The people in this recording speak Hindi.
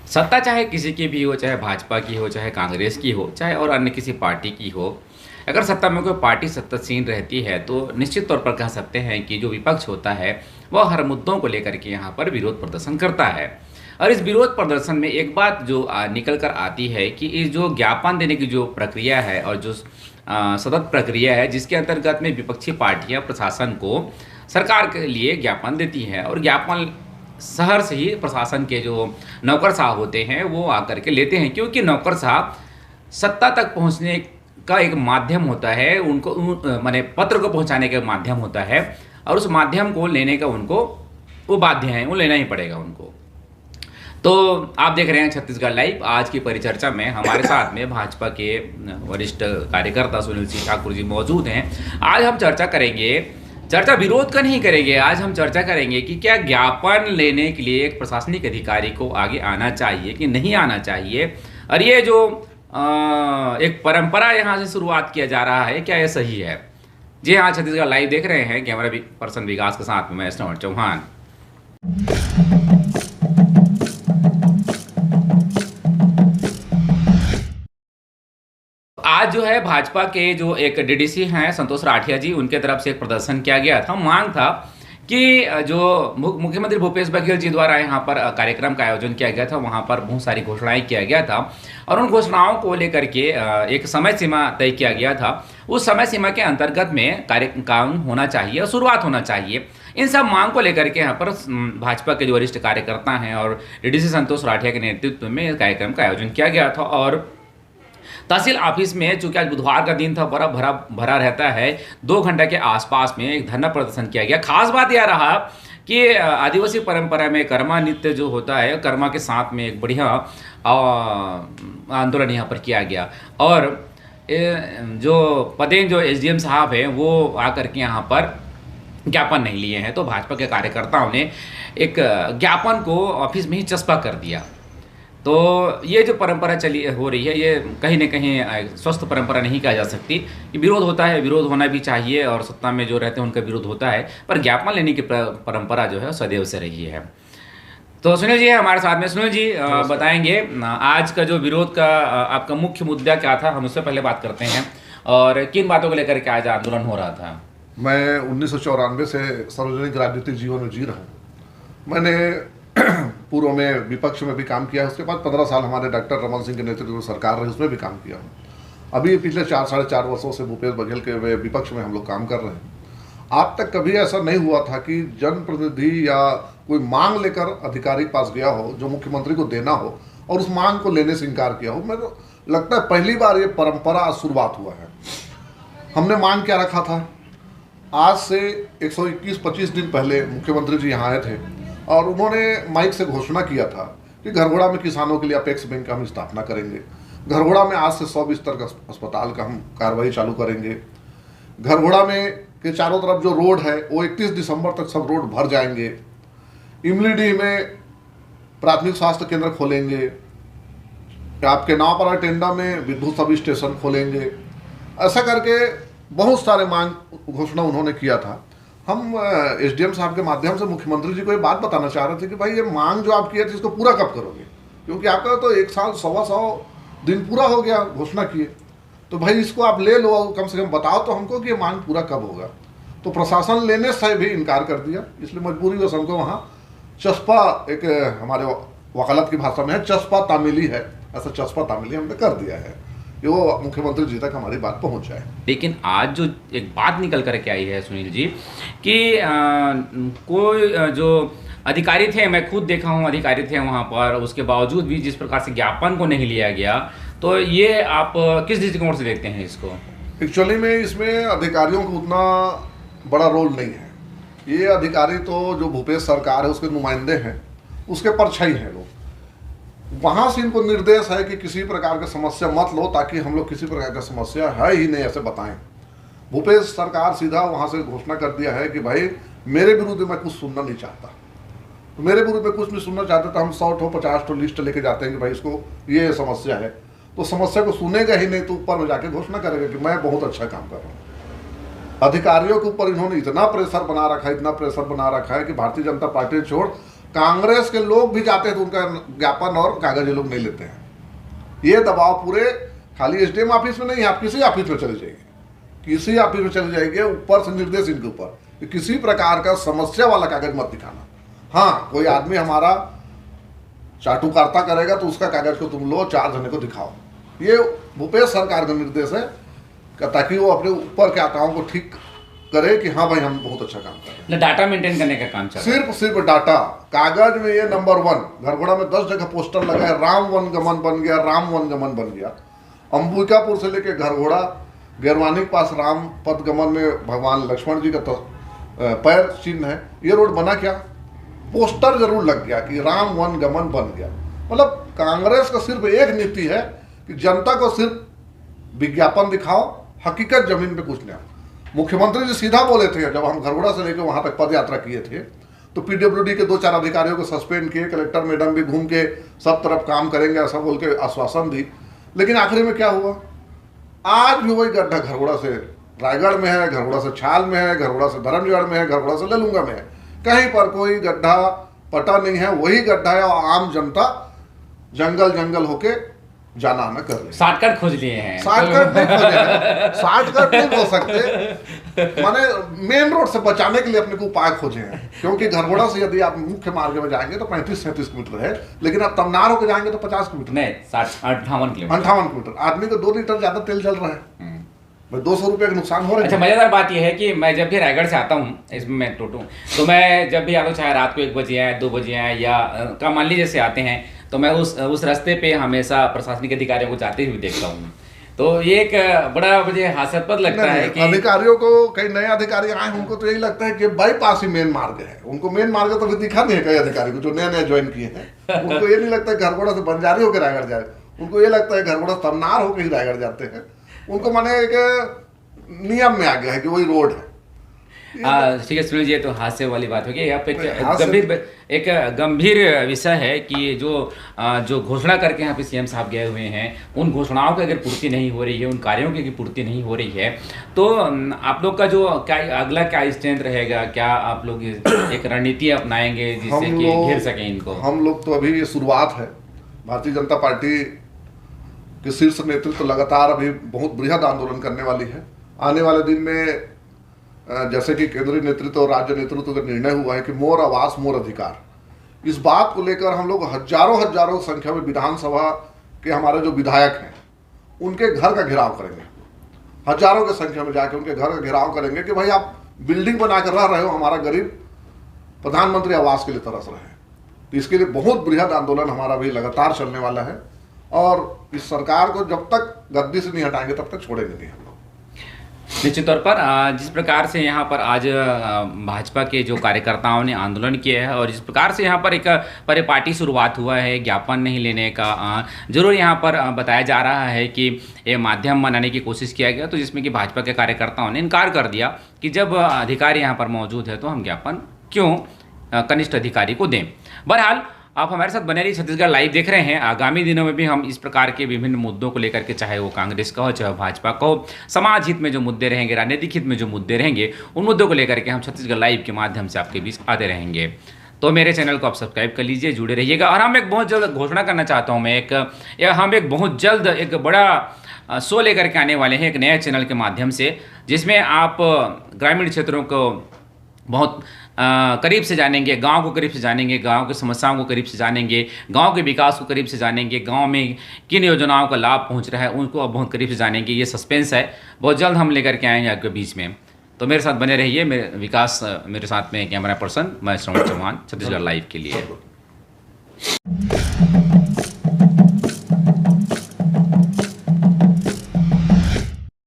सत्ता चाहे किसी की भी हो, चाहे भाजपा की हो, चाहे कांग्रेस की हो, चाहे और अन्य किसी पार्टी की हो, अगर सत्ता में कोई पार्टी सत्तासीन रहती है तो निश्चित तौर पर कह सकते हैं कि जो विपक्ष होता है वह हर मुद्दों को लेकर के यहाँ पर विरोध प्रदर्शन करता है। और इस विरोध प्रदर्शन में एक बात जो निकल कर आती है कि इस जो ज्ञापन देने की जो प्रक्रिया है और जो सतत प्रक्रिया है, जिसके अंतर्गत में विपक्षी पार्टियां प्रशासन को सरकार के लिए ज्ञापन देती हैं और ज्ञापन शहर से ही प्रशासन के जो नौकर साहब होते हैं वो आकर के लेते हैं, क्योंकि नौकर साहब सत्ता तक पहुंचने का एक माध्यम होता है, उनको माने पत्र को पहुंचाने का माध्यम होता है और उस माध्यम को लेने का उनको वो बाध्य है, वो लेना ही पड़ेगा उनको। तो आप देख रहे हैं छत्तीसगढ़ लाइव। आज की परिचर्चा में हमारे साथ में भाजपा के वरिष्ठ कार्यकर्ता सुनील सिंह ठाकुर जी मौजूद हैं। आज हम चर्चा करेंगे, चर्चा विरोध का नहीं करेंगे, आज हम चर्चा करेंगे कि क्या ज्ञापन लेने के लिए एक प्रशासनिक अधिकारी को आगे आना चाहिए कि नहीं आना चाहिए, और ये जो एक परंपरा यहाँ से शुरुआत किया जा रहा है, क्या ये सही है। जी हाँ, छत्तीसगढ़ लाइव देख रहे हैं, कैमरा पर्सन विकास के साथ में मैं श्रवण चौहान। आज जो है भाजपा के जो एक डीडीसी हैं संतोष राठिया जी, उनके तरफ से एक प्रदर्शन किया गया था। मांग था कि जो मुख्यमंत्री भूपेश बघेल जी द्वारा यहाँ पर कार्यक्रम का आयोजन किया गया था, वहाँ पर बहुत सारी घोषणाएं किया गया था और उन घोषणाओं को लेकर के एक समय सीमा तय किया गया था। उस समय सीमा के अंतर्गत में कार्यक्रम होना चाहिए और शुरुआत होना चाहिए। इन सब मांग को लेकर के यहाँ पर भाजपा के जो वरिष्ठ कार्यकर्ता हैं और डीडीसी संतोष राठिया के नेतृत्व में कार्यक्रम का आयोजन किया गया था। और तहसील ऑफिस में, चूंकि आज बुधवार का दिन था, बड़ा भरा रहता है, 2 घंटे के आसपास में एक धरना प्रदर्शन किया गया। खास बात यह रहा कि आदिवासी परंपरा में कर्मा नृत्य जो होता है, कर्मा के साथ में एक बढ़िया आंदोलन यहाँ पर किया गया। और जो पदेन जो एसडीएम साहब हैं वो आकर के यहाँ पर ज्ञापन नहीं लिए हैं, तो भाजपा के कार्यकर्ताओं ने एक ज्ञापन को ऑफिस में ही चस्पा कर दिया। तो ये जो परंपरा चली हो रही है, ये कहीं ना कहीं स्वस्थ परंपरा नहीं कहा जा सकती। कि विरोध होता है, विरोध होना भी चाहिए और सत्ता में जो रहते हैं उनका विरोध होता है, पर ज्ञापन लेने की परंपरा जो है सदैव से रही है। तो सुनील जी है हमारे साथ में। सुनील जी बताएंगे आज का जो विरोध का आपका मुख्य मुद्दा क्या था, हम उससे पहले बात करते हैं, और किन बातों को लेकर के आज आंदोलन हो रहा था। मैं 1994 से सार्वजनिक राजनीतिक जीवन में जी रहा हूँ। मैंने पूर्व में विपक्ष में भी काम किया है, उसके बाद 15 साल हमारे डॉक्टर रमन सिंह के नेतृत्व में सरकार रही, उसमें भी काम किया हूँ। अभी पिछले 4-4.5 वर्षों से भूपेश बघेल के विपक्ष में हम लोग काम कर रहे हैं। आज तक कभी ऐसा नहीं हुआ था कि जनप्रतिनिधि या कोई मांग लेकर अधिकारी के पास गया हो जो मुख्यमंत्री को देना हो और उस मांग को लेने से इनकार किया हो। मेरे को लगता है पहली बार ये परंपरा शुरुआत हुआ है। हमने मांग क्या रखा था, आज से 121-25 दिन पहले मुख्यमंत्री जी यहाँ आए थे और उन्होंने माइक से घोषणा किया था कि घरघोड़ा में किसानों के लिए अपेक्स बैंक का हम स्थापना करेंगे। घरघोड़ा में आज से 100 बिस्तर का अस्पताल का हम कार्रवाई चालू करेंगे। घरघोड़ा में के चारों तरफ जो रोड है वो 31 दिसंबर तक सब रोड भर जाएंगे। इमलीडीह में प्राथमिक स्वास्थ्य केंद्र खोलेंगे। आपके नावपारा टेंडा में विद्युत सब स्टेशन खोलेंगे। ऐसा करके बहुत सारे मांग घोषणा उन्होंने किया था। हम एसडीएम साहब के माध्यम से मुख्यमंत्री जी को ये बात बताना चाह रहे थे कि भाई ये मांग जो आप किए थे इसको पूरा कब करोगे, क्योंकि आपका तो 1 साल 125 दिन पूरा हो गया घोषणा किए, तो भाई इसको आप ले लो, कम से कम बताओ तो हमको कि ये मांग पूरा कब होगा। तो प्रशासन लेने से भी इनकार कर दिया, इसलिए मजबूरीवश हमको वहाँ चस्पा, एक हमारे वकालत की भाषा में है चस्पा तामिली है, ऐसा चस्पा तामिली हमने कर दिया है कि वो मुख्यमंत्री जी तक हमारी बात पहुंच जाए। लेकिन आज जो एक बात निकल करके आई है सुनील जी कि कोई जो अधिकारी थे, मैं खुद देखा हूँ अधिकारी थे वहाँ पर, उसके बावजूद भी जिस प्रकार से ज्ञापन को नहीं लिया गया, तो ये आप किस दृष्टिकोण से देखते हैं इसको। एक्चुअली में इसमें अधिकारियों को उतना बड़ा रोल नहीं है। ये अधिकारी तो जो भूपेश सरकार है उसके नुमाइंदे हैं, उसके परछाई हैं लोग। वहाँ से इनको निर्देश है कि किसी प्रकार की समस्या मत लो, ताकि हम लोग किसी प्रकार की समस्या है ही नहीं ऐसे बताएं। भूपेश सरकार सीधा वहाँ से घोषणा कर दिया है कि भाई मेरे विरुद्ध में कुछ सुनना नहीं चाहता। तो मेरे विरुद्ध में कुछ नहीं सुनना चाहते तो हम 100-50 लिस्ट लेके जाते हैं कि भाई इसको ये समस्या है, तो समस्या को सुनेगा ही नहीं, तो ऊपर में जाके घोषणा करेगा कि मैं बहुत अच्छा काम कर रहा हूँ। अधिकारियों के ऊपर इन्होंने इतना प्रेशर बना रखा है, इतना प्रेशर बना रखा है कि भारतीय जनता पार्टी छोड़ कांग्रेस के लोग भी जाते हैं तो उनका ज्ञापन और कागज ये लोग नहीं लेते हैं। ये दबाव पूरे खाली एसडीएम ऑफिस में नहीं है, आप किसी ऑफिस में चले जाइए, किसी ऑफिस में चले जाएंगे, ऊपर से निर्देश इनके ऊपर कि किसी प्रकार का समस्या वाला कागज मत दिखाना। हाँ, कोई आदमी हमारा चाटुकारिता करेगा तो उसका कागज को तुम लो, 4 जने को दिखाओ। ये भूपेश सरकार का निर्देश है ताकि वो अपने ऊपर के आकाओं को ठीक करे कि हाँ भाई हम बहुत अच्छा काम कर रहे हैं। डाटा मेंटेन करने का काम चल रहा है। सिर्फ डाटा कागज में ये नंबर 1। घरघोड़ा में 10 जगह पोस्टर लगा है, राम वनगमन बन गया, राम वनगमन बन गया। अंबिकापुर से लेके घरघोड़ा गैरवानी के पास राम पदगमन में भगवान लक्ष्मण जी का पैर चिन्ह है। ये रोड बना क्या? पोस्टर जरूर लग गया कि राम वन गमन बन गया। मतलब कांग्रेस का सिर्फ एक नीति है कि जनता को सिर्फ विज्ञापन दिखाओ, हकीकत जमीन पे कुछ नहीं। मुख्यमंत्री जी सीधा बोले थे, जब हम घरघोड़ा से लेकर वहां तक पद यात्रा किए थे तो पीडब्ल्यूडी के 2-4 अधिकारियों को सस्पेंड किए, कलेक्टर मैडम भी घूम के सब तरफ काम करेंगे ऐसा बोल के आश्वासन दी, लेकिन आखिरी में क्या हुआ? आज भी वही गड्ढा घरघोड़ा से रायगढ़ में है, घरघोड़ा से छाल में है, घरघोड़ा से धर्मगढ़ में है, घरघोड़ा से ललूंगा में है। कहीं पर कोई गड्ढा पटा नहीं है, वही गड्ढा है और आम जनता जंगल जंगल होके जाना आना कर रही है। शॉर्टकट खोज लिए हैं। शॉर्टकट नहीं खोजे हैं, शॉर्टकट नहीं हो सकते, माने मेन रोड से बचाने के लिए अपने को उपाय खोजे हैं। क्योंकि घरघोड़ा से यदि आप मुख्य मार्ग में जाएंगे तो 35-37 किलोमीटर है, लेकिन आप तमनार होकर जाएंगे तो 50 किलोमीटर नहीं, 58 किलोमीटर। 58 किलोमीटर। आदमी को 2 लीटर ज्यादा तेल जल रहा है, 200 रुपये का नुकसान हो रहा है। अच्छा, मजेदार बात यह है कि मैं जब भी रायगढ़ से आता हूँ, इसमें मैं टोटू, तो मैं जब भी आता हूँ, चाहे रात को 1 बजे आए, 2 बजे आए, या का मान लीजिए से आते हैं, तो मैं उस रास्ते पे हमेशा प्रशासनिक अधिकारियों को जाते हुए देखता हूँ। तो ये एक बड़ा मुझे हास्यास्पद लगता है कि अधिकारियों को, कई नए अधिकारी आए उनको तो यही लगता है कि बाईपास ही मेन मार्ग है। उनको मेन मार्ग तो भी दिखा नहीं है। कई अधिकारी को जो नए ज्वाइन किए हैं उनको ये नहीं लगता है घरघोड़ा से बंजारी होकर रायगढ़ जाए, उनको ये लगता है घरघोड़ा तमनार होकर ही रायगढ़ जाते हैं। उनको माने एक नियम में आ गया है कि वही रोड है। ठीक है सुनील जी, तो हास्य वाली बात होगी। यहाँ पे एक गंभीर विषय है कि जो घोषणा करके यहाँ पे सीएम साहब गए हुए हैं, उन घोषणाओं की अगर पूर्ति नहीं हो रही है, उन कार्यों की पूर्ति नहीं हो रही है, तो आप लोग का जो क्या अगला क्या स्टैंड रहेगा? क्या आप लोग एक रणनीति अपनाएंगे जिससे कि घेर सकें इनको? हम लोग तो अभी ये शुरुआत है। भारतीय जनता पार्टी के शीर्ष नेतृत्व लगातार अभी बहुत बृहद आंदोलन करने वाली है। आने वाले दिन में जैसे कि केंद्रीय नेतृत्व और राज्य नेतृत्व का निर्णय हुआ है कि मोर आवास मोर अधिकार, इस बात को लेकर हम लोग हजारों संख्या में विधानसभा के हमारे जो विधायक हैं उनके घर का घेराव करेंगे। हजारों की संख्या में जाके उनके घर का घेराव करेंगे कि भाई आप बिल्डिंग बना कर रह रहे हो, हमारा गरीब प्रधानमंत्री आवास के लिए तरस रहे हैं। तो इसके लिए बहुत बृहद आंदोलन हमारा भी लगातार चलने वाला है और इस सरकार को जब तक गद्दी से नहीं हटाएंगे तब तक छोड़ेंगे नहीं हम लोग। निश्चित तौर पर जिस प्रकार से यहाँ पर आज भाजपा के जो कार्यकर्ताओं ने आंदोलन किया है और जिस प्रकार से यहाँ पर एक परिपाटी शुरुआत हुआ है ज्ञापन नहीं लेने का, जरूर यहाँ पर बताया जा रहा है कि ये माध्यम बनाने की कोशिश किया गया, तो जिसमें कि भाजपा के कार्यकर्ताओं ने इनकार कर दिया कि जब अधिकारी यहाँ पर मौजूद है तो हम ज्ञापन क्यों कनिष्ठ अधिकारी को दें। बहरहाल आप हमारे साथ बने रहिए, छत्तीसगढ़ लाइव देख रहे हैं। आगामी दिनों में भी हम इस प्रकार के विभिन्न मुद्दों को लेकर के, चाहे वो कांग्रेस का हो चाहे भाजपा का हो, समाज हित में जो मुद्दे रहेंगे, राजनीतिक हित में जो मुद्दे रहेंगे, उन मुद्दों को लेकर के हम छत्तीसगढ़ लाइव के माध्यम से आपके बीच आते रहेंगे। तो मेरे चैनल को आप सब्सक्राइब कर लीजिए, जुड़े रहिएगा। और हम एक बहुत जल्द घोषणा करना चाहता हूँ हम एक बहुत जल्द एक बड़ा शो लेकर के आने वाले हैं, एक नया चैनल के माध्यम से, जिसमें आप ग्रामीण क्षेत्रों को बहुत करीब से जानेंगे, गांव को करीब से जानेंगे, गांव की समस्याओं को करीब से जानेंगे, गांव के विकास को करीब से जानेंगे, गांव में किन योजनाओं का लाभ पहुंच रहा है उनको अब बहुत करीब से जानेंगे। ये सस्पेंस है, बहुत जल्द हम लेकर के आएंगे आपके बीच में। तो मेरे साथ बने रहिए। मेरे विकास मेरे साथ में कैमरा पर्सन, मैं श्रवण चौहान, छत्तीसगढ़ लाइव के लिए।